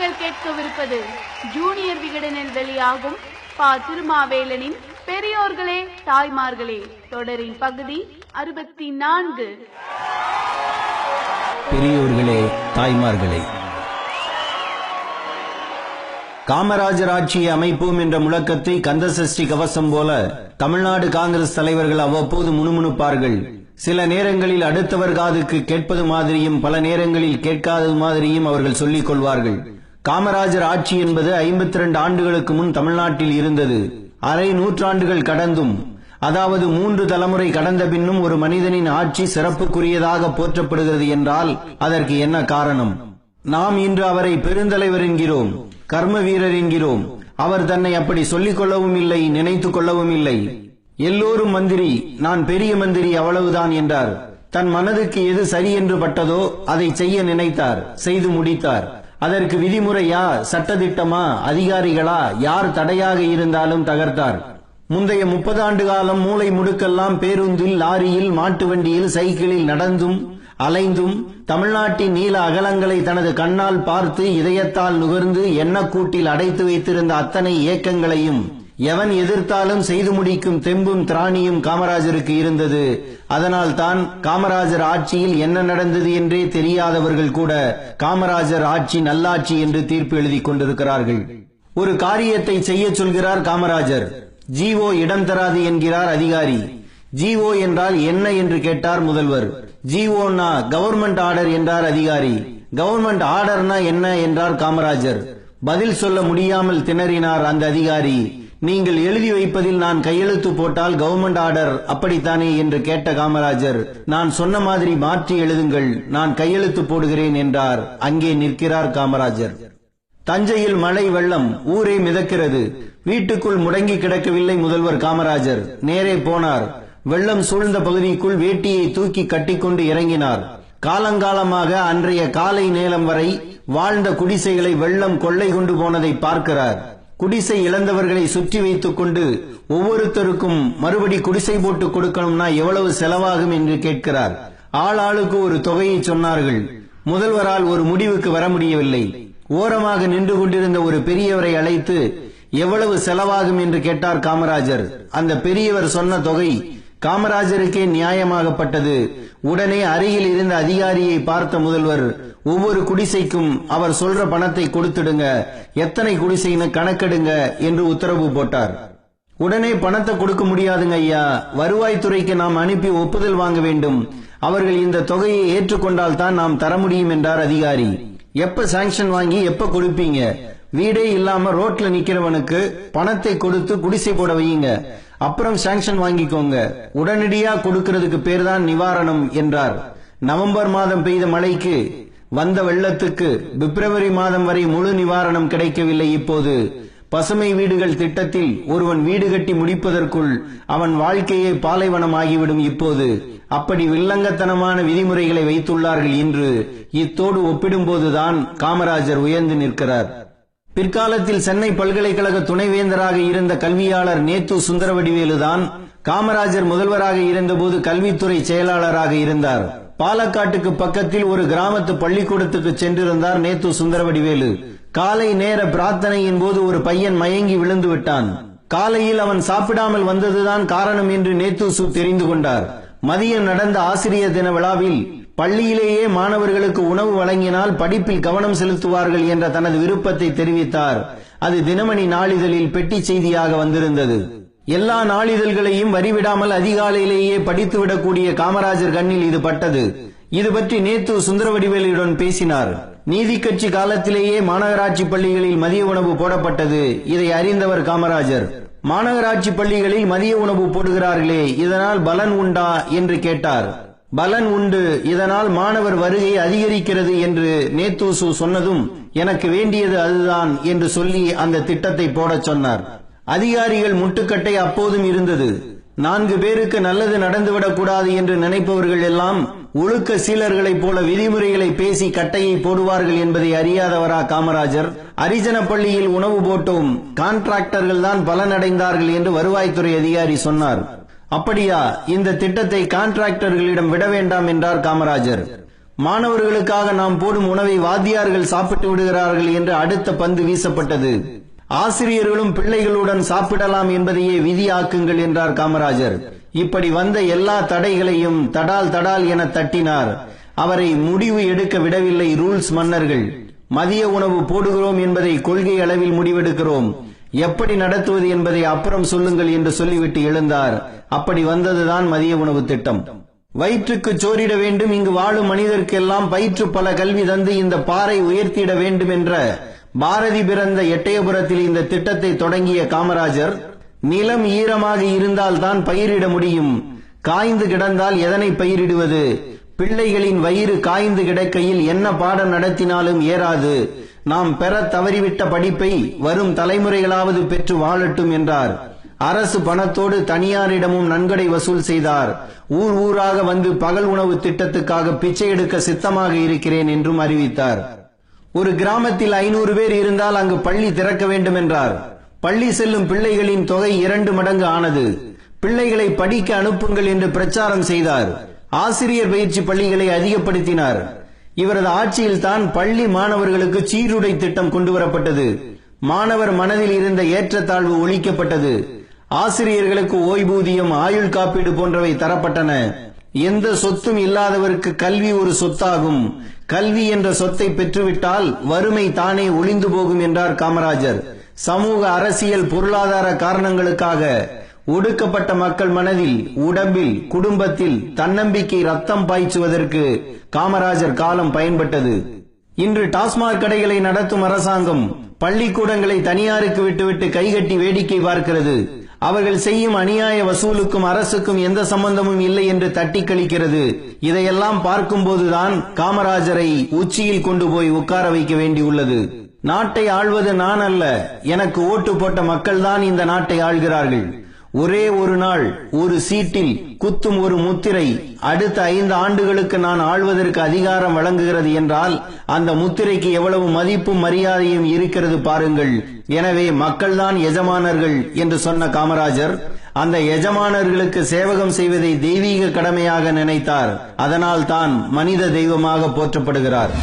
நீங்கள் கேட்கவிருப்பது ஜூனியர் விகடனில் வெளியாகும் பா. திருமாவேலனின் பெரியோர்களே தாய்மார்களே தொடரின் பகுதி 64. பெரியோர்களே தாய்மார்களே. காமராஜர் ஆட்சியை அமைப்போம் என்ற முழக்கத்தை கந்தசஷ்டி கவசம் போல தமிழ்நாடு காங்கிரஸ் தலைவர்கள் அவ்வப்போது முணுமுணுப்பார்கள். சில நேரங்களில் அடுத்தவர் காதுக்கு கேட்பது மாதிரியும் பல நேரங்களில் கேட்காதது மாதிரியும் அவர்கள் சொல்லிக் கொள்வார்கள். காமராஜர் ஆட்சி என்பது 52 ஆண்டுகளுக்கு முன் தமிழ்நாட்டில் இருந்தது. அரை நூற்றாண்டுகள் கடந்தும், அதாவது 3 தலைமுறை கடந்த பின்னும் ஒரு மனிதனின் ஆட்சி சிறப்புக்குரியதாக போற்றப்படுகிறது என்றால் அதற்கு என்ன காரணம்? நாம் இன்று அவரை பெருந்தலைவர் என்கிறோம், கர்ம வீரர் என்கிறோம். அவர் தன்னை அப்படி சொல்லிக் கொள்ளவும் இல்லை, நினைத்துக் கொள்ளவும் இல்லை. எல்லோரும் மந்திரி, நான் பெரிய மந்திரி, அவ்வளவுதான் என்றார். தன் மனதுக்கு எது சரி என்று பட்டதோ அதை செய்ய நினைத்தார், செய்து முடித்தார். அதற்கு விதிமுறையா, சட்டதிட்டமா, அதிகாரிகளா, யார் தடையாக இருந்தாலும் தகர்த்தார். முந்தைய 30 ஆண்டு காலம் மூளை முடுக்கெல்லாம் பேருந்தில், லாரியில், மாட்டு வண்டியில், சைக்கிளில் நடந்தும் அலைந்தும் தமிழ்நாட்டின் நீல அகலங்களை தனது கண்ணால் பார்த்து இதயத்தால் நுகர்ந்து எண்ணக்கூட்டில் அடைத்து வைத்திருந்த அத்தனை இயக்கங்களையும் எவன் எதிர்த்தாலும் செய்து முடிக்கும் தெம்பும் திராணியும் காமராஜருக்கு இருந்தது. அதனால் தான் காமராஜர் ஆட்சியில் என்ன நடந்தது என்றே தெரியாதவர்கள் கூட காமராஜர் ஆட்சி நல்லாட்சி என்று தீர்ப்பு எழுதி கொண்டிருக்கிறார்கள். ஒரு காரியத்தை செய்ய சொல்கிறார் காமராஜர். ஜிஓ இடம் தராது என்கிறார் அதிகாரி. ஜிஓ என்றால் என்ன என்று கேட்டார் முதல்வர். ஜிஓனா கவர்மெண்ட் ஆர்டர் என்றார் அதிகாரி. கவர்மெண்ட் ஆர்டர்னா என்ன என்றார் காமராஜர். பதில் சொல்ல முடியாமல் திணறினார் அந்த அதிகாரி. நீங்கள் எழுதி வைப்பதில் நான் கையெழுத்து போட்டால் கவர்மெண்ட் ஆர்டர் அப்படித்தானே என்று கேட்ட காமராஜர், நான் சொன்ன மாதிரி மாற்றி எழுதுங்கள், நான் கையெழுத்து போடுகிறேன் என்றார். அங்கே நிற்கிறார் காமராஜர். தஞ்சையில் மழை வெள்ளம், ஊரே மிதக்கிறது. வீட்டுக்குள் முடங்கி கிடக்கவில்லை முதல்வர் காமராஜர். நேரே போனார். வெள்ளம் சூழ்ந்த பகுதிக்குள் வேட்டியை தூக்கி கட்டிக்கொண்டு இறங்கினார். காலங்காலமாக அன்றைய காலை நேரம் வரை வாழ்ந்த குடிசைகளை வெள்ளம் கொள்ளை கொண்டு போனதை பார்க்கிறார். குடிசை இழந்தவர்களை சுற்றி வைத்துக் கொண்டு ஒவ்வொருத்தருக்கும் மறுபடி குடிசை போட்டு கொடுக்கணும்னா எவ்வளவு செலவாகும் என்று கேட்கிறார். ஆளாளுக்கு ஒரு தொகையை சொன்னார்கள். முதல்வரால் ஒரு முடிவுக்கு வர முடியவில்லை. ஓரமாக நின்று கொண்டிருந்த ஒரு பெரியவரை அழைத்து எவ்வளவு செலவாகும் என்று கேட்டார் காமராஜர். அந்த பெரியவர் சொன்ன தொகை காமராஜருக்கே நியாயமாகப்பட்டது. உடனே அருகில் இருந்த அதிகாரியை பார்த்த முதல்வர், ஒவ்வொரு குடிசைக்கும் அவர் சொல்ற பணத்தை கொடுத்துடுங்க, எத்தனை குடிசைன்னு கணக்கெடுங்க என்று உத்தரவு போட்டார். உடனே பணத்தை கொடுக்க முடியாதுங்க ஐயா, வருவாய்த்துறைக்கு நாம் அனுப்பி ஒப்புதல் வாங்க வேண்டும். அவர்கள் இந்த தொகையை ஏற்றுக்கொண்டால் தான் நாம் தர முடியும் என்றார் அதிகாரி. எப்ப சாங்ஷன் வாங்கி எப்ப கொடுப்பீங்க? வீடே இல்லாம ரோட்ல நிக்கிறவனுக்கு பணத்தை கொடுத்து குடிசை போட வையுங்க, அப்புறம் சாங்ஷன் வாங்கிக்கோங்க. உடனடியா கொடுக்கிறதுக்கு பேர் தான் நிவாரணம் என்றார். நவம்பர் மாதம் பெய்த மழைக்கு, வந்த வெள்ளத்துக்கு பிப்ரவரி மாதம் வரை முழு நிவாரணம் கிடைக்கவில்லை. இப்போது பசுமை வீடுகள் திட்டத்தில் ஒருவன் வீடு கட்டி முடிப்பதற்குள் அவன் வாழ்க்கையே பாலைவனம் ஆகிவிடும். இப்போது அப்படி வில்லங்கத்தனமான விதிமுறைகளை வைத்துள்ளார்கள். இன்று இத்தோடு ஒப்பிடும்போதுதான் காமராஜர் உயர்ந்து நிற்கிறார். பிற்காலத்தில் சென்னை பல்கலைக்கழக துணைவேந்தராக இருந்த கல்வியாளர் நேத்து சுந்தரவடிவேலுதான் காமராஜர் முதல்வராக இருந்தபோது கல்வித்துறை செயலாளராக இருந்தார். பாலக்காட்டுக்கு பக்கத்தில் ஒரு கிராமத்து பள்ளிக்கூடத்துக்கு சென்றிருந்தார் நேத்து சுந்தரவடிவேலு. காலை நேர பிரார்த்தனையின் போது ஒரு பையன் மயங்கி விழுந்து விட்டான். காலையில் அவன் சாப்பிடாமல் வந்ததுதான் காரணம் என்று நேத்து தெரிந்து கொண்டார். மதியம் நடந்த ஆசிரியர் தின விழாவில் பள்ளியிலேயே மாணவர்களுக்கு உணவு வழங்கினால் படிப்பில் கவனம் செலுத்துவார்கள் என்ற தனது விருப்பத்தை தெரிவித்தார். அது தினமணி நாளிதழில் பெட்டி செய்தியாக வந்திருந்தது. எல்லா நாளிதழ்களையும் வரிவிடாமல் அதிகாலையிலேயே படித்துவிடக்கூடிய காமராஜர் கண்ணில் இது பட்டது. இது பற்றி நேத்து சுந்தரவடிவேலுடன் பேசினார். நீதி கட்சி காலத்திலேயே மாநகராட்சி பள்ளிகளில் மதிய உணவு போடப்பட்டது. இதை அறிந்தவர் காமராஜர். மாநகராட்சி பள்ளிகளில் மதிய உணவு போடுகிறார்களே, இதனால் பலன் உண்டா என்று கேட்டார். பலன் உண்டு, இதனால் மாணவர் வருகை அதிகரிக்கிறது என்று நேத்து சொன்னதும் எனக்கு வேண்டியது அதுதான் என்று சொல்லி அந்த திட்டத்தை போடச் சொன்னார். அதிகாரிகள் முட்டுக்கட்டை அப்போதும் இருந்தது. 4 பேருக்கு நல்லது நடந்துவிடக் கூடாது என்று நினைப்பவர்கள் எல்லாம் ஒழுக்க சீலர்களைப் போல விதிமுறைகளை பேசி கட்டையை போடுவார்கள் என்பதை அறியாதவரா காமராஜர்? அரிஜன பள்ளியில் உணவு போட்டோம், கான்ட்ராக்டர்கள் தான் பலனடைந்தார்கள் என்று வருவாய்த்துறை அதிகாரி சொன்னார். அப்படியா? இந்த திட்டத்தை கான்ட்ராக்டர்களிடம் விட வேண்டாம் என்றார் காமராஜர். மாணவர்களுக்காக நாம் போடும் உணவை வாத்தியார்கள் சாப்பிட்டு விடுகிறார்கள் என்று அடுத்த பந்து வீசப்பட்டது. ஆசிரியர்களும் பிள்ளைகளுடன் சாப்பிடலாம் என்பதையே விதியாக்குங்கள் என்றார் காமராஜர். இப்படி வந்த எல்லா தடைகளையும் தடால் தடால் என தட்டினார். அவரை முடிவு எடுக்க விடவில்லை ரூல்ஸ் மன்னர்கள். மதிய உணவு போடுகிறோம் என்பதை கொள்கை அளவில் முடிவெடுக்கிறோம், எப்படி நடத்துவது என்பதை அப்புறம் சொல்லுங்கள் என்று சொல்லிவிட்டு எழுந்தார். அப்படி வந்ததுதான் மதிய உணவு திட்டம். வயிற்றுக்கு சோறிட வேண்டும், இங்கு வாழும் மனிதர்க்கெல்லாம் பயிற்று பல கல்வி தந்து இந்த பாறை உயர்த்திட வேண்டும் என்ற பாரதி பிறந்த எட்டயபுரத்தில் இந்த திட்டத்தை தொடங்கிய காமராஜர், நிலம் ஈரமாக இருந்தால் தான் பயிரிட முடியும், காய்ந்து கிடந்தால் எதனை பயிரிடுவது, பிள்ளைகளின் வயிறு காய்ந்து கிடக்கையில் என்ன பாடம் நடத்தினாலும் ஏறாது, நாம் பெற தவறிவிட்ட படிப்பை வரும் தலைமுறைகளாவது பெற்று வாழட்டும் என்றார். அரசு பணத்தோடு தனியாரிடமும் நன்கொடை வசூல் செய்தார். ஊர் ஊராக வந்து பகல் உணவு திட்டத்துக்காக பிச்சை எடுக்க சித்தமாக இருக்கிறேன் என்றும் அறிவித்தார். ஒரு கிராமத்தில் 500 பேர் இருந்தால் அங்கு பள்ளி திறக்க வேண்டும் என்றார். பள்ளி செல்லும் பிள்ளைகளின் தொகை 2 மடங்கு ஆனது. பிள்ளைகளை படிக்க அனுப்புங்கள் என்று பிரச்சாரம் செய்தார். ஆசிரியர் பயிற்சி பள்ளிகளை அதிகப்படுத்தினார். இவரது ஆட்சியில் தான் பள்ளி மாணவர்களுக்கு சீருடை திட்டம் கொண்டு வரப்பட்டது. மாணவர் மனதில் இருந்த ஏற்றத்தாழ்வு ஒழிக்கப்பட்டது. ஆசிரியர்களுக்கு ஓய்வூதியம், ஆயுள் காப்பீடு போன்றவை தரப்பட்டன. எந்த சொத்தும் இல்லாதவருக்கு கல்வி ஒரு சொத்தாகும். கல்வி என்ற சொத்தை பெற்றுவிட்டால் வறுமை தானே ஒளிந்து போகும் என்றார் காமராஜர். சமூக, அரசியல், பொருளாதார காரணங்களுக்காக ஒடுக்கப்பட்ட மக்கள் மனதில், உடம்பில், குடும்பத்தில் தன்னம்பிக்கை ரத்தம் பாய்ச்சுவதற்கு காமராஜர் காலம் பயன்பட்டது. இன்று டாஸ்மாக் கடைகளை நடத்தும் அரசாங்கம் பள்ளிக்கூடங்களை தனியாருக்கு விட்டுவிட்டு கைகட்டி வேடிக்கை பார்க்கிறது. அவர்கள் செய்யும் அநியாய வசூலுக்கும் அரசுக்கும் எந்த சம்பந்தமும் இல்லை என்று தட்டி கழிக்கிறது. இதையெல்லாம் பார்க்கும்போதுதான் காமராஜரை உச்சியில் கொண்டு போய் உட்கார வைக்க வேண்டியுள்ளது. நாட்டை ஆள்வது நான் அல்ல, எனக்கு ஓட்டு போட்ட மக்கள்தான் இந்த நாட்டை ஆள்கிறார்கள். ஒரே ஒரு நாள், ஒரு சீட்டில் குத்தும் ஒரு முத்திரை அடுத்த 5 ஆண்டுகளுக்கு நான் ஆள்வதற்கு அதிகாரம் வழங்குகிறது என்றால் அந்த முத்திரைக்கு எவ்வளவு மதிப்பும் மரியாதையும் இருக்கிறது பாருங்கள். எனவே மக்கள்தான் எஜமானர்கள் என்று சொன்ன காமராஜர் அந்த எஜமானர்களுக்கு சேவகம் செய்வதை தெய்வீக கடமையாக நினைத்தார். அதனால் தான் மனித தெய்வமாக போற்றப்படுகிறார்.